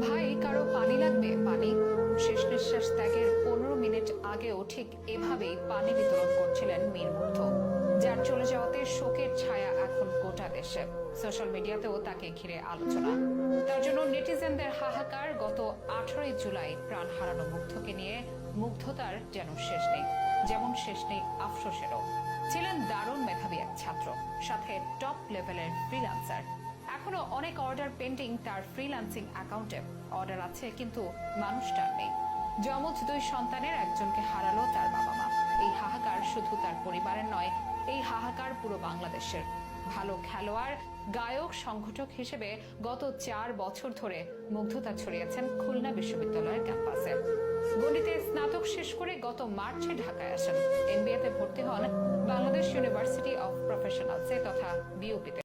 ভাই কারো পানি লাগবে? পানি। শেষ নিঃশ্বাস ত্যাগের 15 মিনিট আগেও ঠিক এভাবেই পানি বিতরণ করছিলেন মীর মুগ্ধ, যার চলে যাওয়াতে শোকের ছায়া এখন গোটা দেশে। সোশ্যাল মিডিয়াতেও তাকে ঘিরে আলোচনা। তার জন্য নেটিজেনদের হাহাকার। গত 18 জুলাই প্রাণ হারানো মুগ্ধকে নিয়ে মুগ্ধতার যেন শেষ নেই, যেমন শেষ নেই আফসোসেরও। ছিলেন দারুণ মেধাবী এক ছাত্র, সাথে টপ লেভেলের ফ্রিল্যান্সার। এখনো অনেক অর্ডার পেন্ডিং তার ফ্রিল্যান্সিং অ্যাকাউন্টে। অর্ডার আছে কিন্তু মানুষটার নেই। যমজ 2 সন্তানের একজনকে হারালো তার বাবা মা। এই হাহাকার শুধু তার পরিবারের নয়, এই হাহাকার পুরো বাংলাদেশের। ভালো খেলোয়াড়, গায়ক, সংগঠক হিসেবে গত 4 বছর ধরে মুগ্ধতা ছড়িয়েছেন খুলনা বিশ্ববিদ্যালয়ের ক্যাম্পাসে। গণিতে স্নাতক শেষ করে গত মার্চে ঢাকায় আসেন। এমবিএতে ভর্তি হন বাংলাদেশ ইউনিভার্সিটি অফ প্রফেশনালসে তথা বিউপিতে।